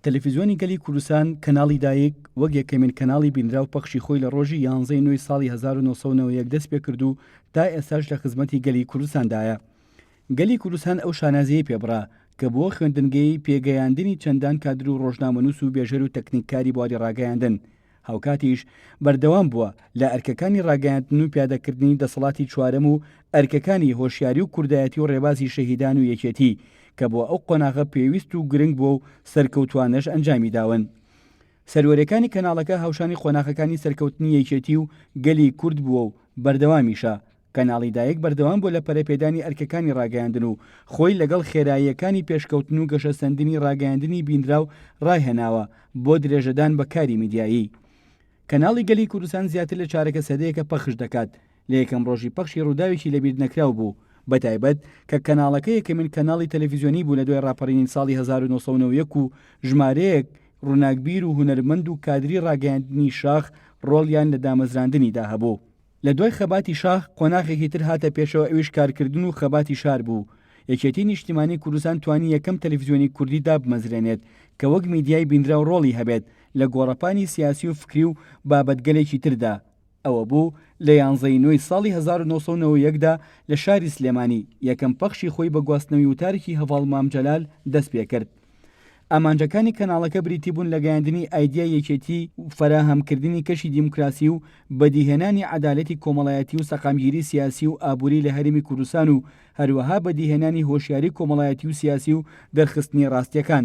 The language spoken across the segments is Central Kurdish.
تەلەڤیزیۆنی گەلی کوردستان کەناڵی دایک وەک یەکەمین کەناڵی بینراو پەخشی خۆی لە ڕۆژی 11 نوێی ساڵی 1990 دەست پێ کرد و تا ئێستاش لە خزمەتی گەلی کوردستاندایە. گەلی کوردستان ئەو شانازەیە پێبڕا کە بۆ خوێندنگەی پێگەیاندنی چەندان کادر و ڕۆژنامەنووس و بێژەر و تەکنیککاری بواری ڕاگەیاندن هاوکاتیش بەردەوام بووە لە ئەرکەکانی ڕاگەیاندن و پیادەکردنی دەسەڵاتی چوارەم و ئەرکەکانی هۆشیاری و کوردایەتی و ڕێبازی شەهیدان و یەکێتی کە بۆ ئەو قۆناغە پێویست و گرنگ بووە و سەرکەوتوانەش ئەنجامی داون. سەروەرەکانی کەناڵەکە هاوشانی خۆناغەکانی سەرکەوتنی یەکێتی و گەلی کورد بووە و بەردەوامیشە. کەناڵی دایک بەردەوام بۆ لە پەرەپێدانی ئەرکەکانی ڕاگەیاندن و خۆی لەگەڵ خێراییەکانی پێشکەوتن و گەشەسەندنی ڕاگەیاندنی بینراو ڕایهێناوە بۆ درێژەدان بە کاری میدیایی. کەناڵی گەلی کوردستان زیاتر لە چارەکە سەدەیەکە پەخش دەکات لە یەکەم ڕۆژی پەخشی ڕووداوێکی لەبیر نەکراو بوو بەتایبەت کە کەناڵەکە یەکەمین کەناڵی تەلەڤیزیۆنی بوو لە دوای ڕاپەڕینی ساڵی 1990 و ژمارەیەک ڕووناکبیر و هونەرمەند و کادری ڕاگەیاندنی شاخ ڕۆڵیان لە دامەزراندنیدا هەبوو. لە دوای خەباتی شاخ قۆناغێکی تر هاتە پێشەوە ئەویش کارکردن و خەباتی شار بوو. یەکێتی نیشتیمانی کوردستان توانی یەکەم تەلەڤیزیۆنی کوردی دابمەزرێنێت کە وەک میدیای بینراو ڕۆڵی هەبێت لە گۆڕەپانی سیاسی و فکری و بابەتگەلێکی تردا. ئەوە بوو لە 11 نوێی ساڵی 1990 لە شاری سلێمانی یەکەم پەخشی خۆی بە گواستنەوەی وتارێکی هەڤاڵ مامجەلال دەست پێ کرد. ئامانجەکانی کەناڵەکە بریتی بوون لە گەیاندنی ئایدیا یەکێتی و فەراهەمکردنی کەشی دیموکراسی و بەدیهێنانی عەدالەتی کۆمەڵایەتی و سەقامگیری سیاسی و ئابووری لە هەرێمی کوردستان و هەروەها بەدیهێنانی هۆشیاری کۆمەڵایەتی و سیاسی و دەرخستنی ڕاستیەکان.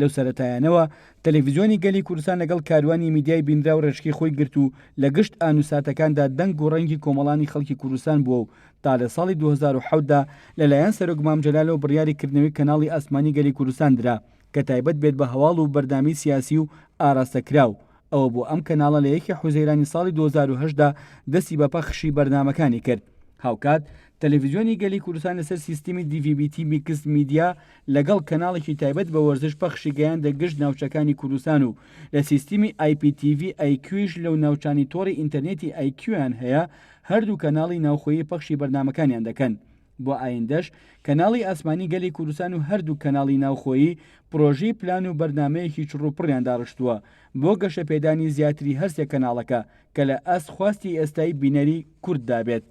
لەو سەرەتایانەوە تەلەڤیزیۆنی گەلی کوردستان لەگەڵ کاروانی میدیای بینراو ڕێژکی خۆی گرت و لە گشت ئانووساتەکاندا دەنگ و ڕەنگی کۆمەڵانی خەڵکی کوردستان بووە و تا لە ساڵی 2010دا لەلایەن سەرۆک مامجەلالەوە بڕیاریکردنەوەی کەناڵی ئاسمانی گەلی کوردستان درا کە تایبەت بێت بە هەواڵ و بەردامی سیاسی و ئاراستەکراو. ئەوە بۆ ئەم کەناڵە لە 1 حوزەیرانی ساڵی 2010دا دەستی بە پەخشی بەرنامەکانی کرد. هاوکات تەلەڤیزیۆنی گەلی کوردستان لەسەر سیستمی DVB-T میکس میدیا لەگەڵ کەناڵێکی تایبەت بە وەرزش پەخشی گەیان دەگەشت ناوچەکانی کوردستان و لە سیستمی IPTV IQش لەو ناوچانی تۆڕی ئینتەرنێتی IQیان هەیە هەردوو کەناڵی ناوخۆیی پەخشی بەرنامەکانیان دەکەن. بۆ ئایندەش کەناڵی ئاسمانی گەلی کوردستان و هەردوو کەناڵی ناوخۆیی پرۆژەی پلان و بەرنمەیەکی چڕوپڕیان داڕشتووە بۆ گەشەپێدانی زیاتری هەرسێ کەناڵەکە کە لە ئەس خواستی ئێستای بینەری کورد دابێت.